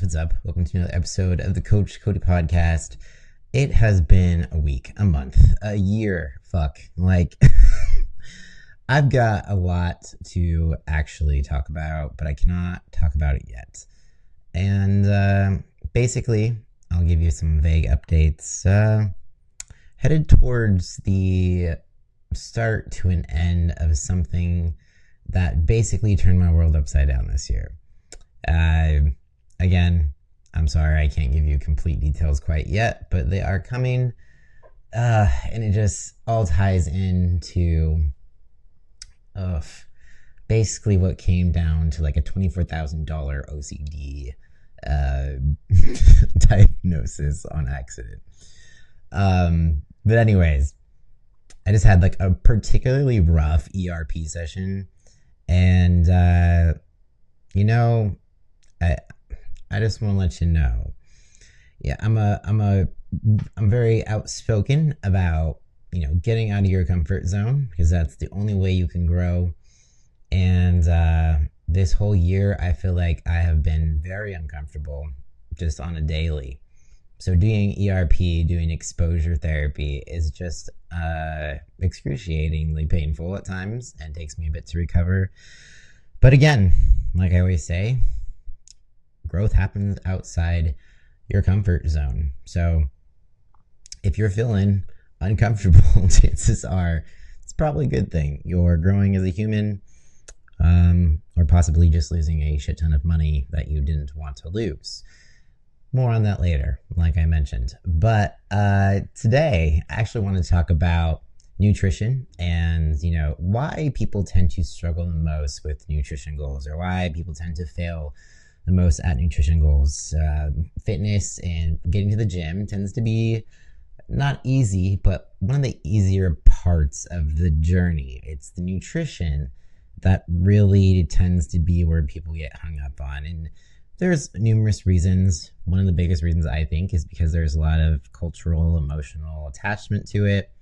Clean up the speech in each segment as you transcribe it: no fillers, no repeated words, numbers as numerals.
What's up? Welcome to another episode of the Coach Cody podcast. It has been a week, a month, a year. I've got a lot to actually talk about, but I cannot talk about it yet. And basically, I'll give you some vague updates. Headed towards the start to an end of something that basically turned my world upside down this year. Again, I'm sorry I can't give you complete details quite yet, but they are coming. And it just all ties into basically what came down to like a $24,000 OCD diagnosis on accident. But anyways, I just had like a particularly rough ERP session, and I just want to let you know, I'm very outspoken about, getting out of your comfort zone, because that's the only way you can grow. And this whole year, I feel like I have been very uncomfortable just on a daily. So doing ERP, doing exposure therapy is just excruciatingly painful at times and takes me a bit to recover. But again, like I always say, growth happens outside your comfort zone. So if you're feeling uncomfortable, chances are it's probably a good thing. You're growing as a human, or possibly just losing a shit ton of money that you didn't want to lose. More on that later, like I mentioned. But today, I actually want to talk about nutrition and, why people tend to struggle the most with nutrition goals, or why people tend to fail the most at nutrition goals. Fitness and getting to the gym tends to be not easy, but one of the easier parts of the journey. It's the nutrition that really tends to be where people get hung up on. And there's numerous reasons. One of the biggest reasons, I think, is because there's a lot of cultural, emotional attachment to it.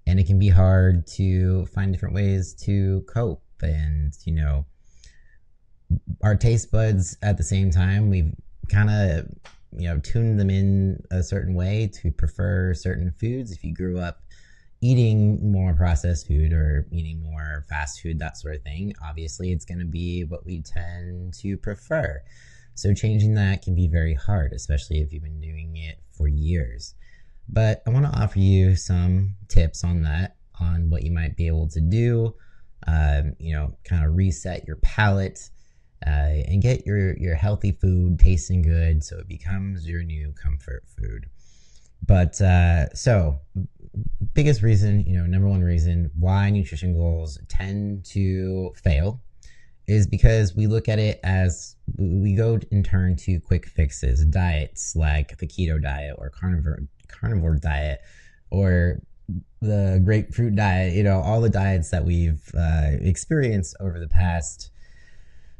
And it can be hard to find different ways to cope. And, our taste buds at the same time, we've kind of, tuned them in a certain way to prefer certain foods. If you grew up eating more processed food or eating more fast food, that sort of thing, obviously it's going to be what we tend to prefer. So changing that can be very hard, especially if you've been doing it for years. But I want to offer you some tips on that, on what you might be able to do, kind of reset your palate, and get your healthy food tasting good so it becomes your new comfort food. But so biggest reason, number one reason why nutrition goals tend to fail is because we look at it as we go and turn to quick fixes, diets like the keto diet or carnivore diet or the grapefruit diet, all the diets that we've experienced over the past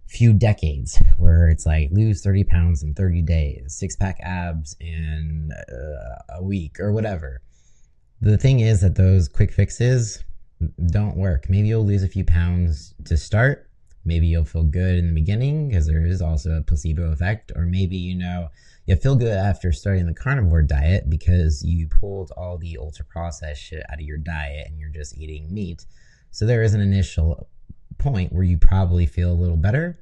few decades, where it's like lose 30 pounds in 30 days, six-pack abs in a week or whatever. The thing is that those quick fixes don't work. Maybe you'll lose a few pounds to start. Maybe you'll feel good in the beginning because there is also a placebo effect. Or maybe, you feel good after starting the carnivore diet because you pulled all the ultra-processed shit out of your diet and you're just eating meat. So there is an initial point where you probably feel a little better,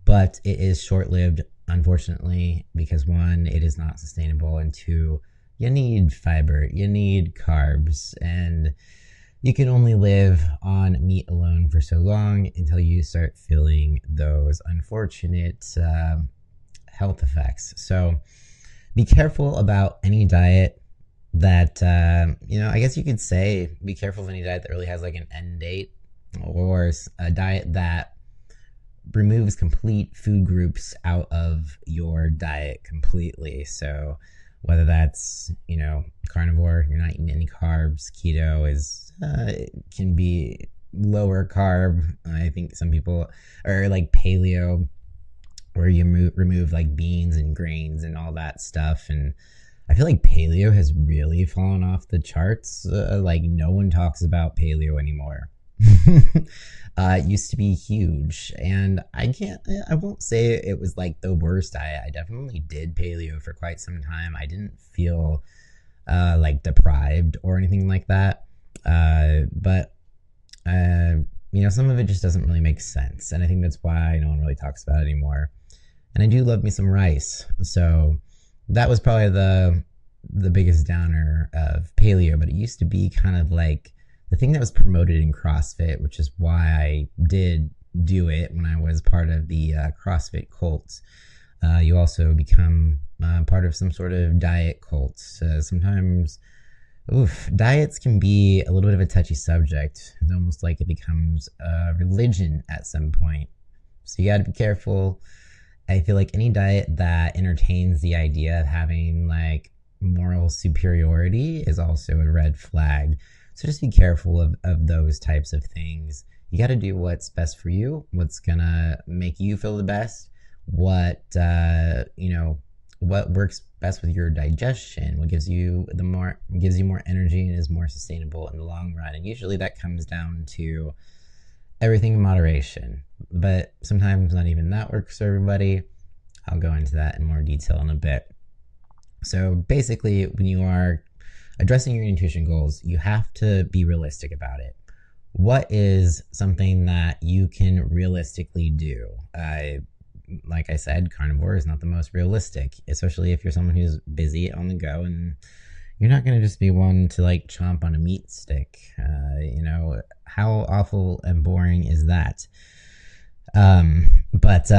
but it is short-lived, unfortunately, because one, it is not sustainable, and two, you need fiber, you need carbs, and you can only live on meat alone for so long until you start feeling those unfortunate health effects. So be careful about any diet that, I guess you could say be careful of any diet that really has like an end date, or a diet that removes complete food groups out of your diet completely. So whether that's, carnivore, you're not eating any carbs, keto is can be lower carb. I think some people are like paleo, where you remove like beans and grains and all that stuff. And I feel like paleo has really fallen off the charts. Like no one talks about paleo anymore. It used to be huge, and I won't say it was like the worst diet. I definitely did paleo for quite some time. I didn't feel like deprived or anything like that. But some of it just doesn't really make sense. And I think that's why no one really talks about it anymore. And I do love me some rice. So that was probably the biggest downer of paleo, but it used to be kind of like the thing that was promoted in CrossFit, which is why I did do it when I was part of the CrossFit cult. You also become part of some sort of diet cult. Sometimes, diets can be a little bit of a touchy subject. It's almost like it becomes a religion at some point. So you got to be careful. I feel like any diet that entertains the idea of having like moral superiority is also a red flag. So just be careful of those types of things. You got to do what's best for you, what's going to make you feel the best, what works best with your digestion, what gives you more energy and is more sustainable in the long run. And usually that comes down to everything in moderation, but sometimes not even that works for everybody. I'll go into that in more detail in a bit. So basically, when you are addressing your nutrition goals, you have to be realistic about it. What is something that you can realistically do? Like I said, carnivore is not the most realistic, especially if you're someone who's busy on the go, and you're not going to just be one to like chomp on a meat stick. How awful and boring is that? But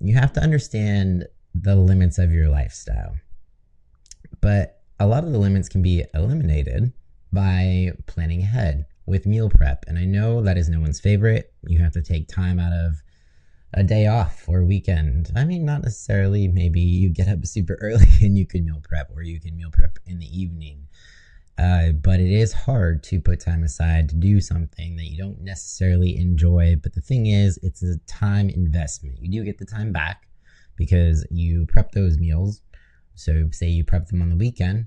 you have to understand the limits of your lifestyle. But a lot of the limits can be eliminated by planning ahead with meal prep. And I know that is no one's favorite. You have to take time out of a day off or a weekend. I mean, not necessarily. Maybe you get up super early and you can meal prep, or you can meal prep in the evening. But it is hard to put time aside to do something that you don't necessarily enjoy. But the thing is, it's a time investment. You do get the time back because you prep those meals. So say you prep them on the weekend.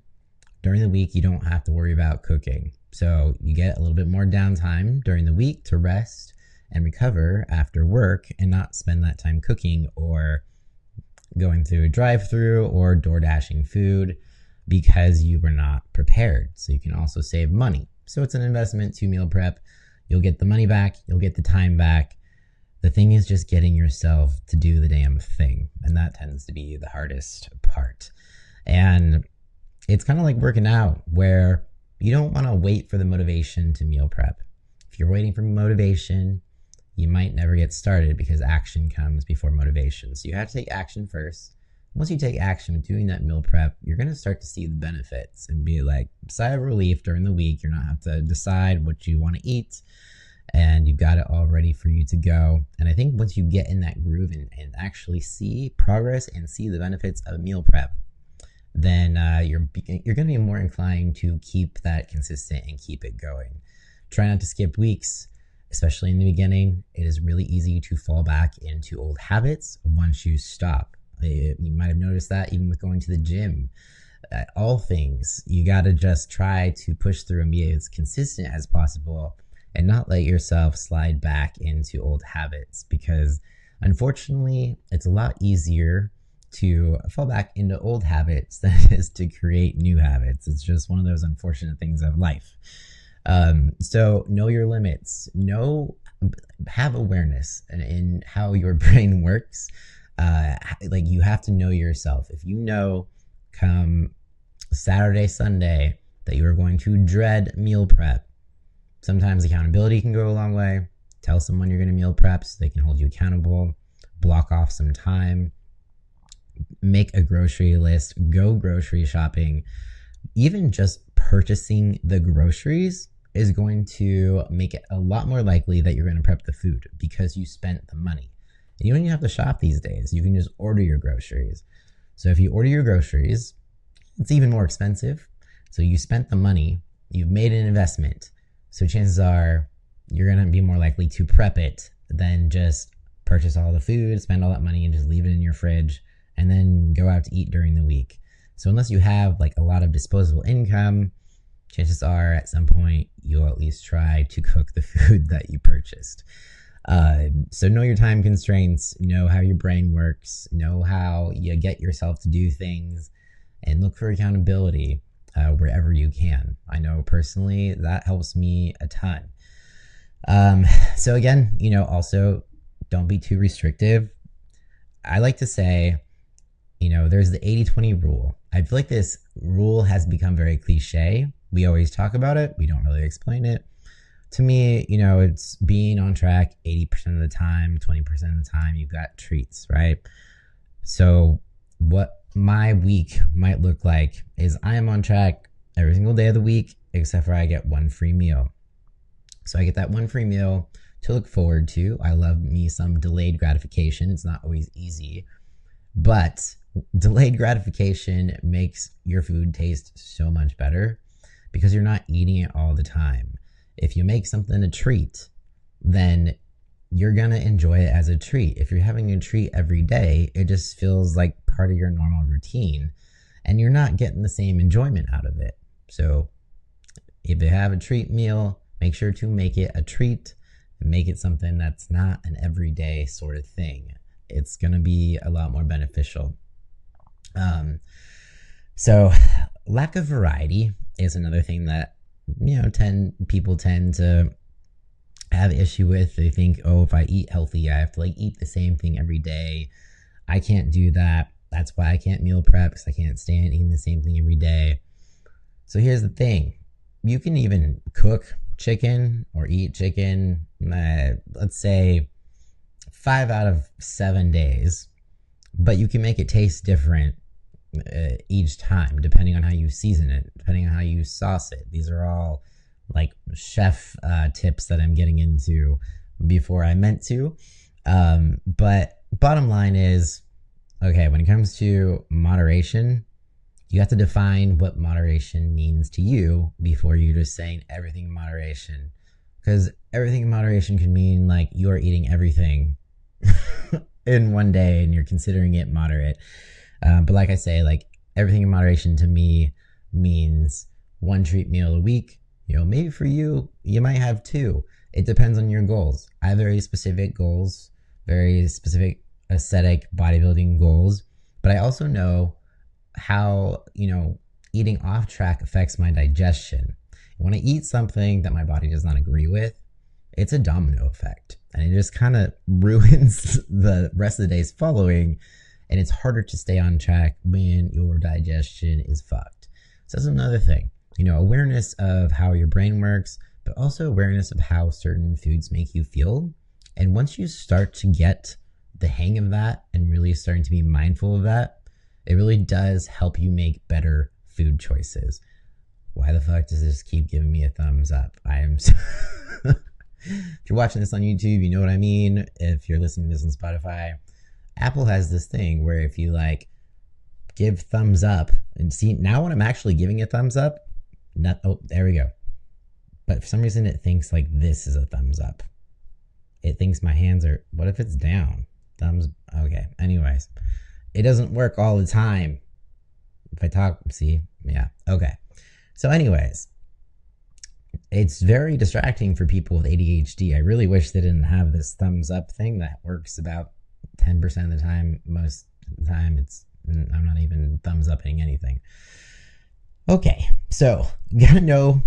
During the week, you don't have to worry about cooking. So you get a little bit more downtime during the week to rest and recover after work and not spend that time cooking or going through a drive-through or door dashing food because you were not prepared. So you can also save money. So it's an investment to meal prep. You'll get the money back. You'll get the time back. The thing is just getting yourself to do the damn thing. And that tends to be the hardest part. And it's kind of like working out, where you don't want to wait for the motivation to meal prep. If you're waiting for motivation, you might never get started because action comes before motivation. So you have to take action first. Once you take action with doing that meal prep, you're going to start to see the benefits and be like, sigh of relief during the week. You're not have to decide what you want to eat, and you've got it all ready for you to go. And I think once you get in that groove and actually see progress and see the benefits of meal prep, then you're going to be more inclined to keep that consistent and keep it going. Try not to skip weeks, especially in the beginning. It is really easy to fall back into old habits once you stop. You might have noticed that even with going to the gym. All things, you got to just try to push through and be as consistent as possible and not let yourself slide back into old habits, because unfortunately, it's a lot easier to fall back into old habits than it is to create new habits. It's just one of those unfortunate things of life. So know your limits. Have awareness in how your brain works. Like, you have to know yourself. If you know come Saturday, Sunday that you are going to dread meal prep, sometimes accountability can go a long way. Tell someone you're going to meal prep so they can hold you accountable. Block off some time. Make a grocery list. Go grocery shopping. Even just purchasing the groceries is going to make it a lot more likely that you're going to prep the food because you spent the money. And you don't even have to shop these days. You can just order your groceries. So if you order your groceries, it's even more expensive. So you spent the money, you've made an investment. So chances are you're going to be more likely to prep it than just purchase all the food, spend all that money, and just leave it in your fridge and then go out to eat during the week. So unless you have like a lot of disposable income, chances are at some point you'll at least try to cook the food that you purchased. So know your time constraints, know how your brain works, know how you get yourself to do things, and look for accountability wherever you can. I know personally that helps me a ton. So again, also don't be too restrictive. I like to say, there's the 80-20 rule. I feel like this rule has become very cliche. We always talk about it. We don't really explain it. To me, it's being on track 80% of the time, 20% of the time, you've got treats, right? So what my week might look like is I am on track every single day of the week, except for I get one free meal. So I get that one free meal to look forward to. I love me some delayed gratification. It's not always easy, but delayed gratification makes your food taste so much better because you're not eating it all the time. If you make something a treat, then you're going to enjoy it as a treat. If you're having a treat every day, it just feels like part of your normal routine and you're not getting the same enjoyment out of it. So if you have a treat meal, make sure to make it a treat and make it something that's not an everyday sort of thing. It's going to be a lot more beneficial. So lack of variety is another thing that, people tend to have issue with. They think, if I eat healthy, I have to eat the same thing every day. I can't do that. That's why I can't meal prep, because I can't stand eating the same thing every day. So here's the thing. You can even cook chicken or eat chicken, let's say 5 out of 7 days, but you can make it taste different each time, depending on how you season it, depending on how you sauce it. These are all chef tips that I'm getting into before I meant to. But bottom line is, okay, when it comes to moderation, you have to define what moderation means to you before you're just saying everything in moderation. Because everything in moderation can mean you're eating everything in one day and you're considering it moderate. But like I say, everything in moderation to me means one treat meal a week. Maybe for you, you might have 2. It depends on your goals. I have very specific goals, very specific aesthetic bodybuilding goals. But I also know how, eating off track affects my digestion. When I eat something that my body does not agree with, it's a domino effect. And it just kind of ruins the rest of the days following. And it's harder to stay on track when your digestion is fucked. So that's another thing. Awareness of how your brain works, but also awareness of how certain foods make you feel. And once you start to get the hang of that and really starting to be mindful of that, it really does help you make better food choices. Why the fuck does this keep giving me a thumbs up? I am so if you're watching this on YouTube, you know what I mean. If you're listening to this on Spotify, Apple has this thing where if you give thumbs up, and see now when I'm actually giving a thumbs up, there we go. But for some reason it thinks this is a thumbs up. It thinks my hands are, what if it's down? Thumbs, okay. Anyways, it doesn't work all the time. If I talk, see, yeah, okay. So anyways, it's very distracting for people with ADHD. I really wish they didn't have this thumbs up thing that works about 10% of the time. Most of the time I'm not even thumbs upping anything. Okay, so you gotta know,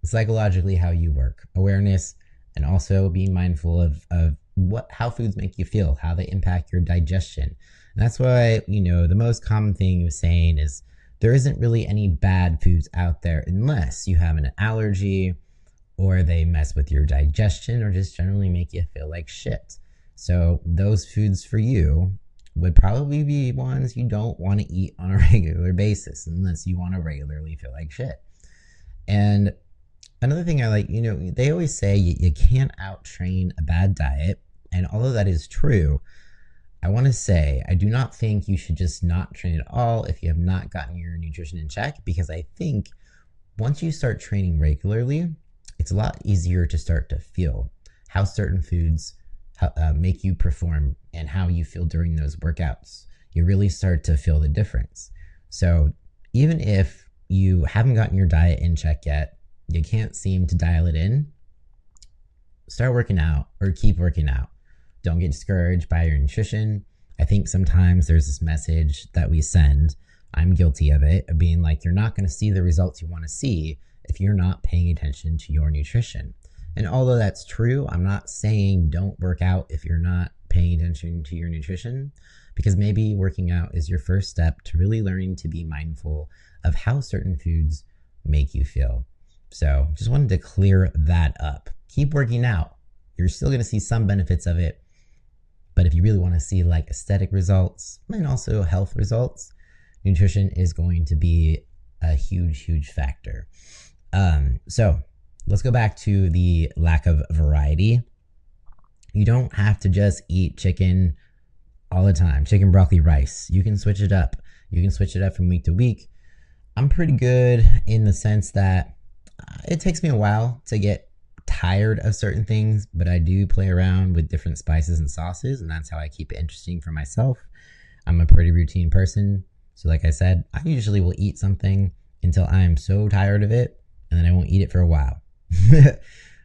psychologically how you work. Awareness, and also being mindful of how foods make you feel, how they impact your digestion. And that's why, the most common thing of saying is there isn't really any bad foods out there unless you have an allergy or they mess with your digestion or just generally make you feel like shit. So those foods for you would probably be ones you don't want to eat on a regular basis unless you want to regularly feel like shit. And another thing I like, they always say you can't out-train a bad diet. And although that is true, I want to say I do not think you should just not train at all if you have not gotten your nutrition in check, because I think once you start training regularly, it's a lot easier to start to feel how certain foods make you perform and how you feel during those workouts. You really start to feel the difference. So even if you haven't gotten your diet in check yet, you can't seem to dial it in, start working out or keep working out. Don't get discouraged by your nutrition. I think sometimes there's this message that we send, I'm guilty of it, of being like, you're not going to see the results you want to see if you're not paying attention to your nutrition. And although that's true, I'm not saying don't work out if you're not paying attention to your nutrition, because maybe working out is your first step to really learning to be mindful of how certain foods make you feel. So just wanted to clear that up. Keep working out. You're still going to see some benefits of it. But if you really want to see like aesthetic results and also health results, nutrition is going to be a huge, huge factor. So let's go back to the lack of variety. You don't have to just eat chicken all the time, chicken, broccoli, rice. You can switch it up. You can switch it up from week to week. I'm pretty good in the sense that it takes me a while to get tired of certain things, but I do play around with different spices and sauces, and that's how I keep it interesting for myself. I'm a pretty routine person. So like I said, I usually will eat something until I am so tired of it, and then I won't eat it for a while.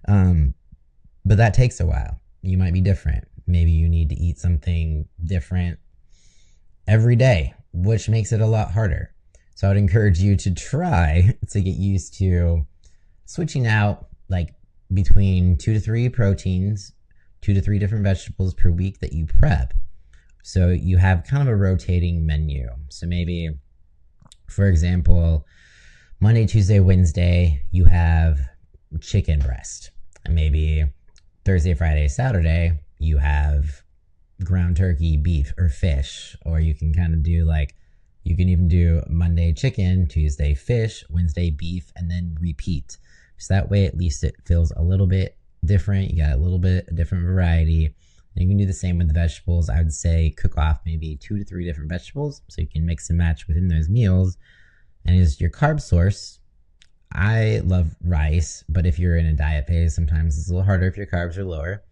But that takes a while. You might be different. Maybe you need to eat something different every day, which makes it a lot harder. So I would encourage you to try to get used to switching out like between 2 to 3 proteins, 2 to 3 different vegetables per week that you prep. So you have kind of a rotating menu. So maybe, for example, Monday, Tuesday, Wednesday, you have chicken breast. And maybe Thursday, Friday, Saturday, you have ground turkey, beef, or fish. Or you can kind of do like, you can even do Monday chicken, Tuesday fish, Wednesday beef, and then repeat. So that way, at least it feels a little bit different. You got a little bit of different variety. And you can do the same with the vegetables. I would say cook off maybe 2 to 3 different vegetables so you can mix and match within those meals. And as your carb source, I love rice, but if you're in a diet phase, sometimes it's a little harder if your carbs are lower.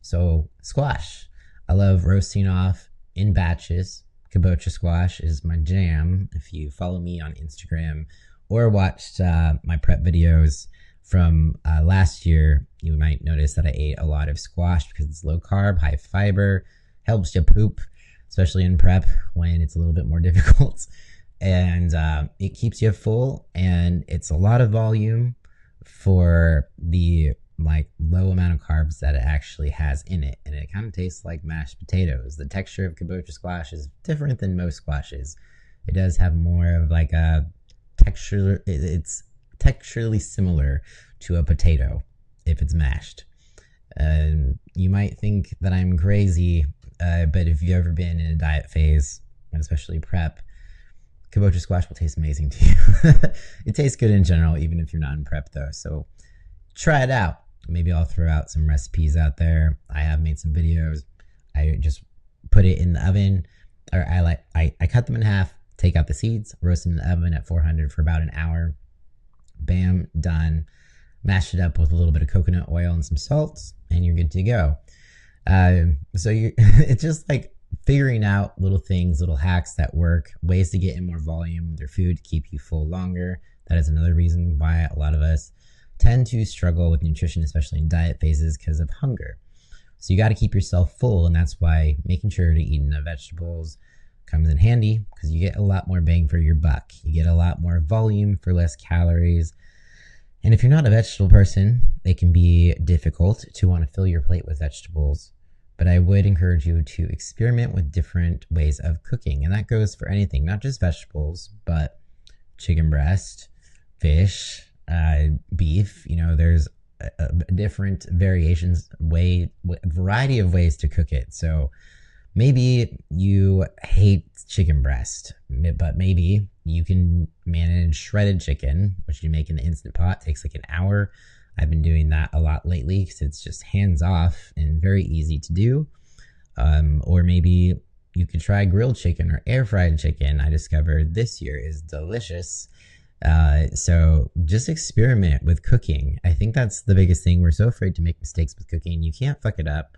So squash. I love roasting off in batches. Kabocha squash is my jam. If you follow me on Instagram or watched my prep videos from last year, you might notice that I ate a lot of squash because it's low carb, high fiber, helps you poop, especially in prep when it's a little bit more difficult. And it keeps you full, and it's a lot of volume for the like low amount of carbs that it actually has in it. And it kind of tastes like mashed potatoes. The texture of kabocha squash is different than most squashes. It does have more of like a texture. It's texturally similar to a potato if it's mashed. You might think that I'm crazy, but if you've ever been in a diet phase, and especially prep, kabocha squash will taste amazing to you. It tastes good in general, even if you're not in prep though. So try it out. Maybe I'll throw out some recipes out there. I have made some videos. I just put it in the oven, or I cut them in half, take out the seeds, roast them in the oven at 400 for about an hour. Bam, done. Mash it up with a little bit of coconut oil and some salt, and you're good to go. It's just like figuring out little things, little hacks that work, ways to get in more volume with your food to keep you full longer. That is another reason why a lot of us tend to struggle with nutrition, especially in diet phases, because of hunger. So you got to keep yourself full, and that's why making sure to eat enough vegetables comes in handy, because you get a lot more bang for your buck. You get a lot more volume for less calories. And if you're not a vegetable person, it can be difficult to want to fill your plate with vegetables. But I would encourage you to experiment with different ways of cooking. And that goes for anything, not just vegetables, but chicken breast, fish, beef. You know, there's different variations, variety of ways to cook it. So maybe you hate chicken breast, but maybe you can manage shredded chicken, which you make in the Instant Pot. It takes like an hour. I've been doing that a lot lately because it's just hands off and very easy to do. Or maybe you could try grilled chicken or air fried chicken. I discovered this year is delicious. So just experiment with cooking. I think that's the biggest thing. We're so afraid to make mistakes with cooking. You can't fuck it up.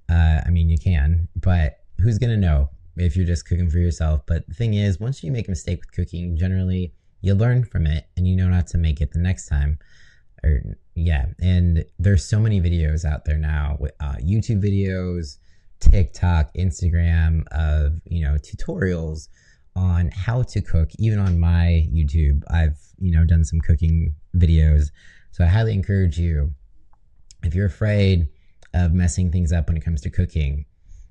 I mean, you can, but who's going to know if you're just cooking for yourself? But the thing is, once you make a mistake with cooking, generally you learn from it and you know not to make it the next time. Or yeah, and there's so many videos out there now with YouTube videos, TikTok, Instagram of tutorials on how to cook. Even on my YouTube, I've done some cooking videos. So I highly encourage you, if you're afraid of messing things up when it comes to cooking,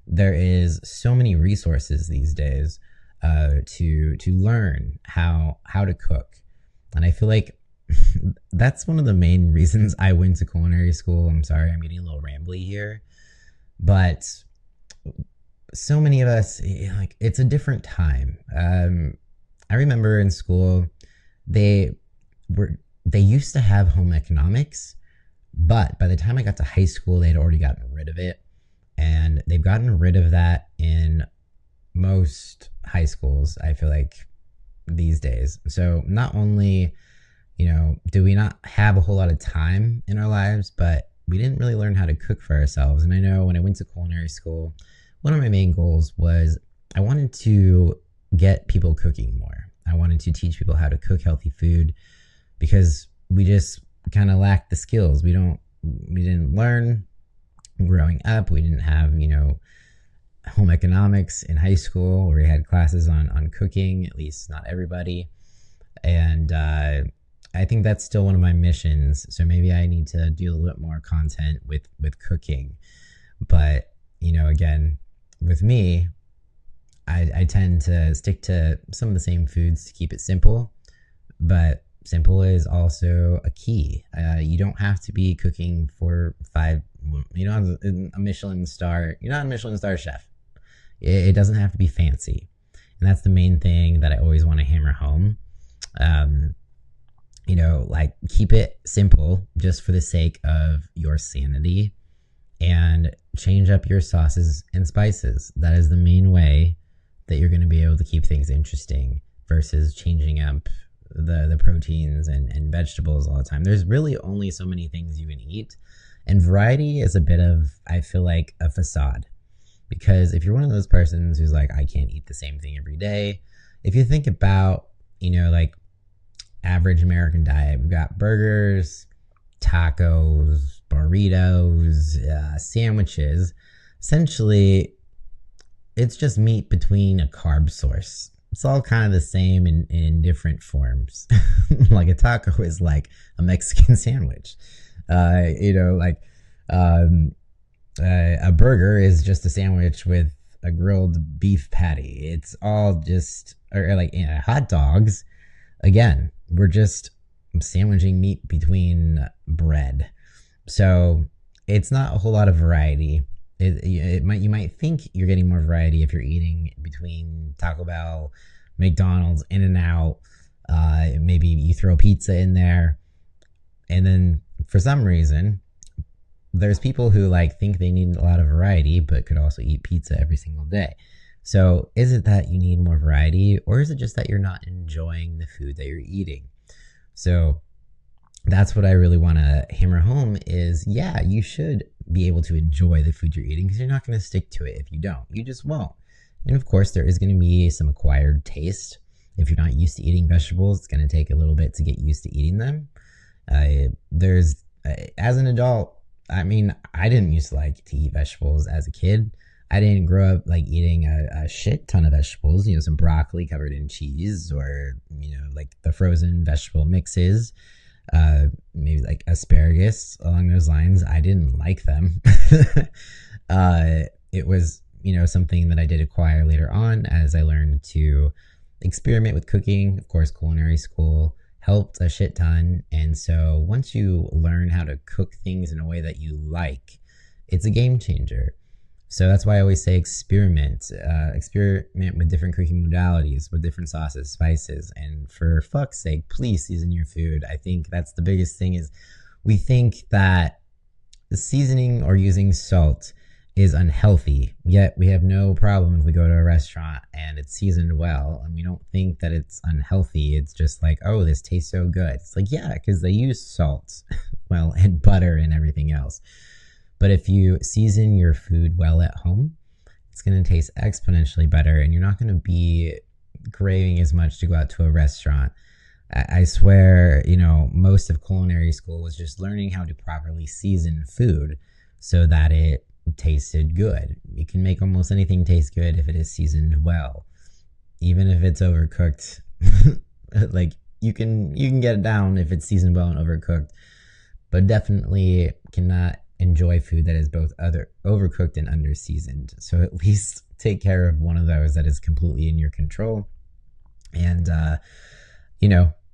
there is so many resources these days to learn how to cook. And I feel like that's one of the main reasons I went to culinary school. I'm sorry, I'm getting a little rambly here, but so many of us, like, it's a different time. I remember in school, they used to have home economics, but by the time I got to high school, they'd already gotten rid of it. And they've gotten rid of that in most high schools, I feel like, these days. So not only, do we not have a whole lot of time in our lives, but we didn't really learn how to cook for ourselves. And I know when I went to culinary school, one of my main goals was I wanted to get people cooking more. I wanted to teach people how to cook healthy food because we just kind of lacked the skills. We didn't learn growing up. We didn't have, home economics in high school where we had classes on cooking, at least not everybody. And I think that's still one of my missions. So maybe I need to do a little bit more content with cooking. But, again, with me, I tend to stick to some of the same foods to keep it simple. But simple is also a key. You don't have to be cooking for 5. You don't have a Michelin star. You're not a Michelin star chef. It doesn't have to be fancy. And that's the main thing that I always want to hammer home. Like, keep it simple just for the sake of your sanity, and change up your sauces and spices. That is the main way that you're going to be able to keep things interesting versus changing up the proteins and vegetables all the time. There's really only so many things you can eat. And variety is a bit of, I feel like, a facade. Because if you're one of those persons who's like, I can't eat the same thing every day. If you think about, like, average American diet, we've got burgers, tacos, burritos, sandwiches. Essentially, it's just meat between a carb source. It's all kind of the same in different forms. Like, a taco is like a Mexican sandwich. A burger is just a sandwich with a grilled beef patty. It's all just, hot dogs. Again, we're just sandwiching meat between bread. So it's not a whole lot of variety. You might think you're getting more variety if you're eating between Taco Bell, McDonald's, In-N-Out. Maybe you throw pizza in there. And then for some reason, there's people who think they need a lot of variety, but could also eat pizza every single day. So is it that you need more variety, or is it just that you're not enjoying the food that you're eating? So that's what I really want to hammer home is, yeah, you should be able to enjoy the food you're eating, because you're not going to stick to it if you don't. You just won't. And of course, there is going to be some acquired taste. If you're not used to eating vegetables, it's going to take a little bit to get used to eating them. As an adult, I didn't used to like to eat vegetables as a kid. I didn't grow up eating a shit ton of vegetables, some broccoli covered in cheese, or, the frozen vegetable mixes, maybe asparagus along those lines. I didn't like them. It was, something that I did acquire later on as I learned to experiment with cooking. Of course, culinary school helped a shit ton. And so once you learn how to cook things in a way that you like, it's a game changer. So that's why I always say experiment with different cooking modalities, with different sauces, spices, and for fuck's sake, please season your food. I think that's the biggest thing is we think that the seasoning or using salt is unhealthy, yet we have no problem if we go to a restaurant and it's seasoned well, and we don't think that it's unhealthy. It's just oh, this tastes so good. It's yeah, because they use salt, well, and butter and everything else. But if you season your food well at home, it's going to taste exponentially better, and you're not going to be craving as much to go out to a restaurant. I swear, most of culinary school was just learning how to properly season food so that it tasted good. You can make almost anything taste good if it is seasoned well, even if it's overcooked. Like you can get it down if it's seasoned well and overcooked, but definitely cannot enjoy food that is both overcooked and under seasoned. So at least take care of one of those that is completely in your control. And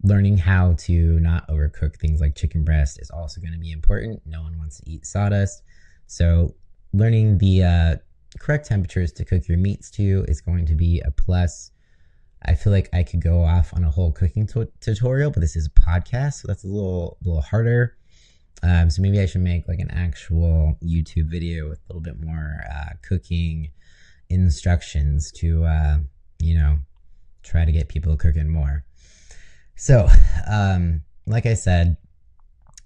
learning how to not overcook things like chicken breast is also going to be important. No one wants to eat sawdust. So learning the correct temperatures to cook your meats to is going to be a plus. I feel like I could go off on a whole cooking tutorial, but this is a podcast, so that's a little harder. So maybe I should make like an actual YouTube video with a little bit more cooking instructions to, try to get people cooking more. So, like I said,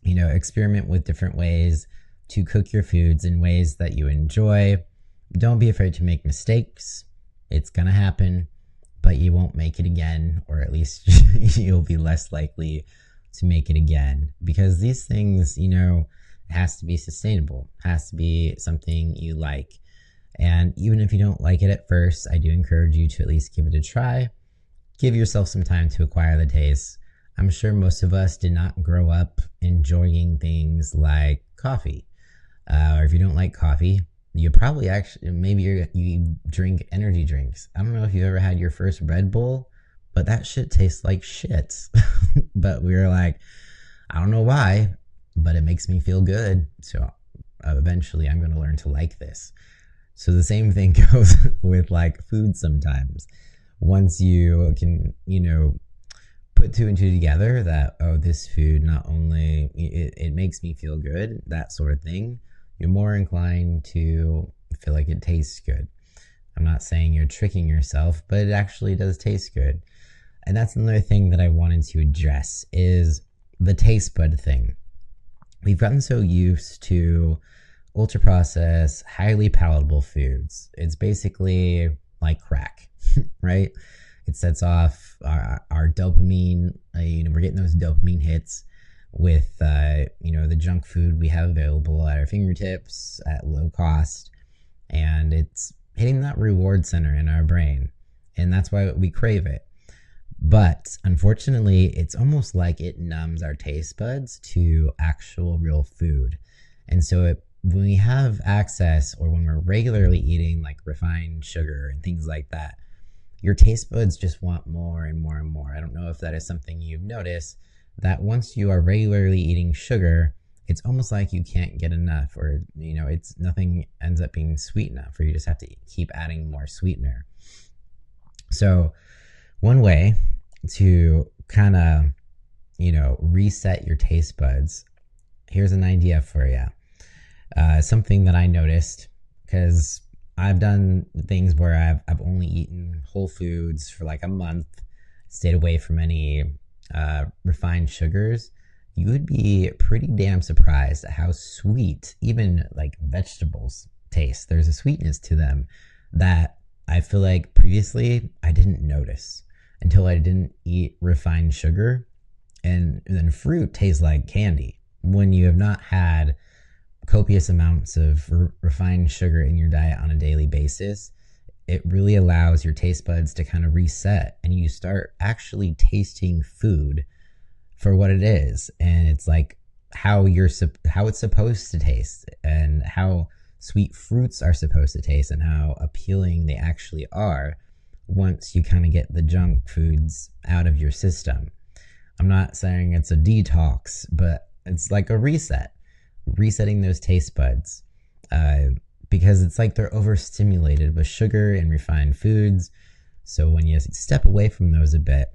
experiment with different ways to cook your foods in ways that you enjoy. Don't be afraid to make mistakes. It's going to happen, but you won't make it again, or at least you'll be less likely to make it again, because these things, it has to be sustainable, has to be something you like. And even if you don't like it at first, I do encourage you to at least give it a try. Give yourself some time to acquire the taste. I'm sure most of us did not grow up enjoying things like coffee. Or if you don't like coffee, you probably maybe you drink energy drinks. I don't know if you've ever had your first Red Bull, but that shit tastes like shit. But we were like, I don't know why, but it makes me feel good. So eventually I'm going to learn to like this. So the same thing goes with like food sometimes. Once you can, put two and two together that, this food not only, it makes me feel good, that sort of thing, you're more inclined to feel like it tastes good. I'm not saying you're tricking yourself, but it actually does taste good. And that's another thing that I wanted to address is the taste bud thing. We've gotten so used to ultra processed, highly palatable foods. It's basically like crack, right? It sets off our dopamine. We're getting those dopamine hits with, the junk food we have available at our fingertips at low cost. And it's hitting that reward center in our brain. And that's why we crave it. But unfortunately, it's almost like it numbs our taste buds to actual real food. And so when we have access, or when we're regularly eating like refined sugar and things like that, your taste buds just want more and more and more. I don't know if that is something you've noticed, that once you are regularly eating sugar, it's almost like you can't get enough, or, nothing ends up being sweet enough, or you just have to keep adding more sweetener. So one way to kind of, reset your taste buds, here's an idea for you. Something that I noticed, because I've done things where I've only eaten whole foods for like a month, stayed away from any refined sugars. You would be pretty damn surprised at how sweet even like vegetables taste. There's a sweetness to them that I feel like previously I didn't notice until I didn't eat refined sugar. And then fruit tastes like candy. When you have not had copious amounts of refined sugar in your diet on a daily basis, it really allows your taste buds to kind of reset, and you start actually tasting food for what it is. And it's like how it's supposed to taste, and how sweet fruits are supposed to taste, and how appealing they actually are once you kind of get the junk foods out of your system. I'm not saying it's a detox, but it's like a resetting those taste buds, because it's like they're overstimulated with sugar and refined foods. So when you step away from those a bit,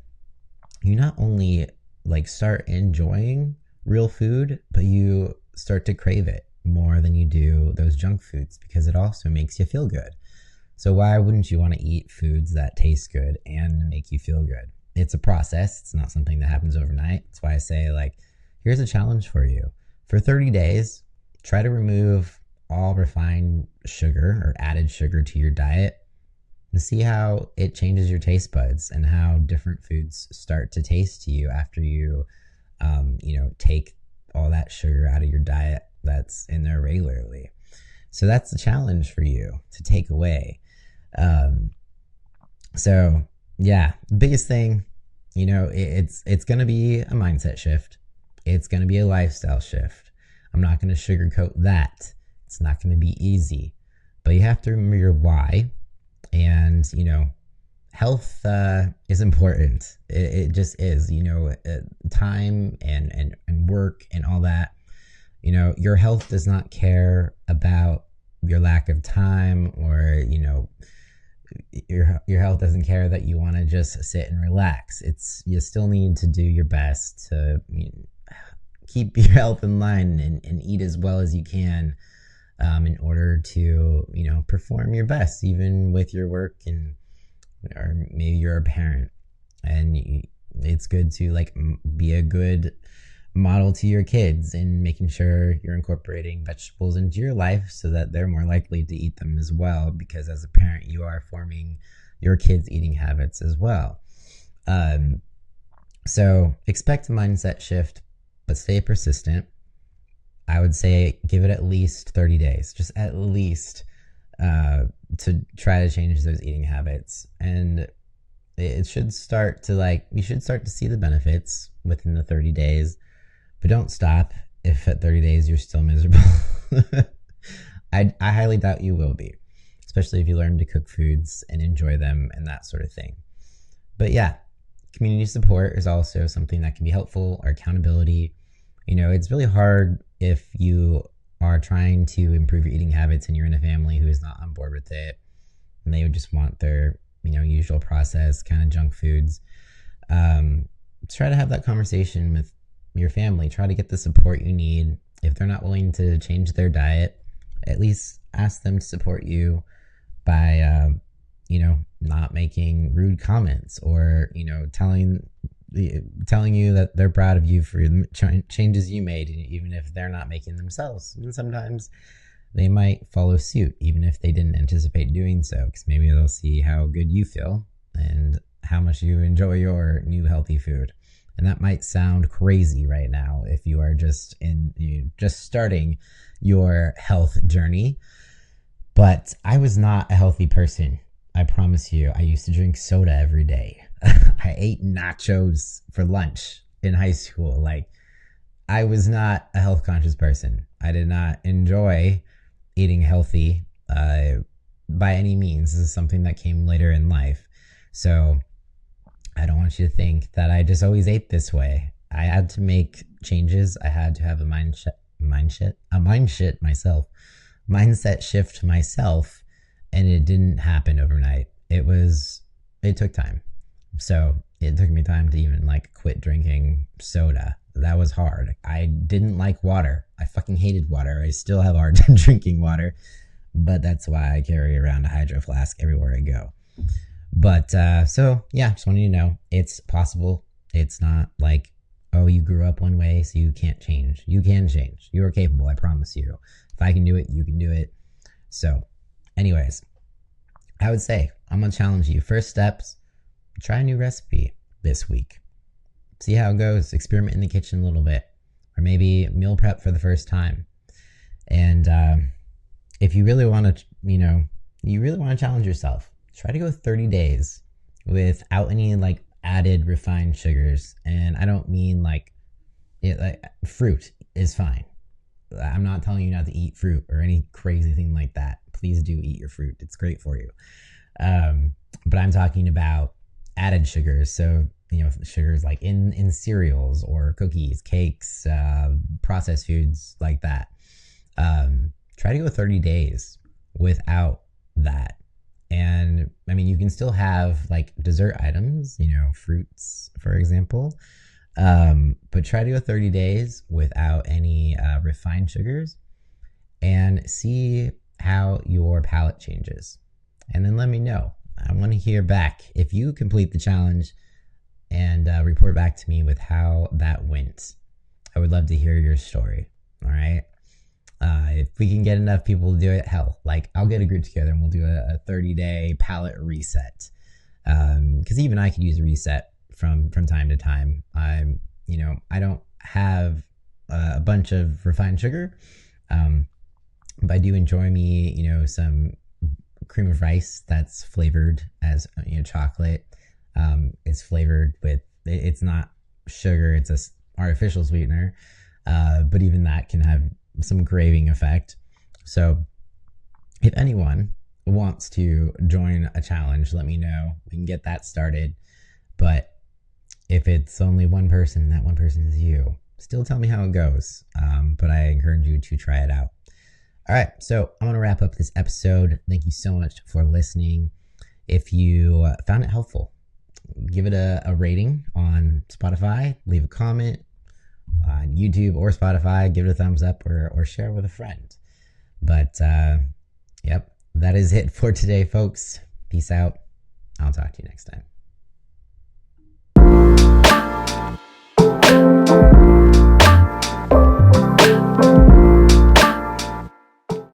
you not only like start enjoying real food, but you start to crave it more than you do those junk foods, because it also makes you feel good. So why wouldn't you want to eat foods that taste good and make you feel good? It's a process. It's not something that happens overnight. That's why I say, like, here's a challenge for you. For 30 days, try to remove all refined sugar or added sugar to your diet. and see how it changes your taste buds and how different foods start to taste to you after you, take all that sugar out of your diet that's in there regularly. So that's the challenge for you to take away. So yeah, the biggest thing, it's going to be a mindset shift. It's going to be a lifestyle shift. I'm not going to sugarcoat that. It's not going to be easy, but you have to remember your why. And, health is important. It just is, time and work and all that. Your health does not care about your lack of time, or, your health doesn't care that you want to just sit and relax. You still need to do your best to keep your health in line and eat as well as you can, in order to, perform your best, even with your work, or maybe you're a parent, and it's good to be a good model to your kids and making sure you're incorporating vegetables into your life so that they're more likely to eat them as well, because as a parent you are forming your kids' eating habits as well. So expect a mindset shift, but stay persistent. I would say give it at least 30 days, just at least, to try to change those eating habits. And it should start to you should start to see the benefits within the 30 days. But don't stop if at 30 days you're still miserable. I highly doubt you will be, especially if you learn to cook foods and enjoy them and that sort of thing. But yeah, community support is also something that can be helpful, or accountability. It's really hard if you are trying to improve your eating habits and you're in a family who is not on board with it, and they would just want their, usual processed kind of junk foods. Try to have that conversation with your family. Try to get the support you need. If they're not willing to change their diet, at least ask them to support you by, not making rude comments, or, telling you that they're proud of you for the changes you made, even if they're not making themselves. And sometimes they might follow suit, even if they didn't anticipate doing so, because maybe they'll see how good you feel and how much you enjoy your new healthy food. And that might sound crazy right now if you are just starting your health journey. But I was not a healthy person. I promise you. I used to drink soda every day. I ate nachos for lunch in high school. I was not a health conscious person. I did not enjoy eating healthy by any means. This is something that came later in life. So I don't want you to think that I just always ate this way. I had to make changes. I had to have a mindset shift myself, and it didn't happen overnight. It took time. So it took me time to even quit drinking soda. That was hard. I didn't like water. I fucking hated water. I still have a hard time drinking water, but that's why I carry around a hydro flask everywhere I go. But, so yeah, just wanted you to know it's possible. It's not you grew up one way, so you can't change. You can change. You are capable. I promise you. If I can do it, you can do it. So anyways, I would say I'm going to challenge you. First steps, try a new recipe this week. See how it goes. Experiment in the kitchen a little bit, or maybe meal prep for the first time. And, if you really want to, you really want to challenge yourself, try to go 30 days without any added refined sugars. And I don't mean fruit is fine. I'm not telling you not to eat fruit or any crazy thing like that. Please do eat your fruit. It's great for you. But I'm talking about added sugars. So, sugars in cereals or cookies, cakes, processed foods like that. Try to go 30 days without that. And you can still have dessert items, fruits, for example. But try to go 30 days without any refined sugars, and see how your palate changes. And then let me know. I want to hear back if you complete the challenge, and report back to me with how that went. I would love to hear your story. All right. if we can get enough people to do it, hell, like I'll get a group together and we'll do a 30-day palate reset. Because even I could use a reset from time to time. I don't have a bunch of refined sugar, but I do enjoy me, some cream of rice that's flavored as chocolate. It's flavored with, it's not sugar, it's a artificial sweetener, but even that can have some craving effect. So if anyone wants to join a challenge, let me know. We can get that started. But if it's only one person, that one person is you, still tell me how it goes. But I encourage you to try it out. All right, so I'm going to wrap up this episode. Thank you so much for listening. If you found it helpful, give it a rating on Spotify, leave a comment on YouTube or Spotify, give it a thumbs up or share with a friend. But yep, that is it for today, folks. Peace out. I'll talk to you next time.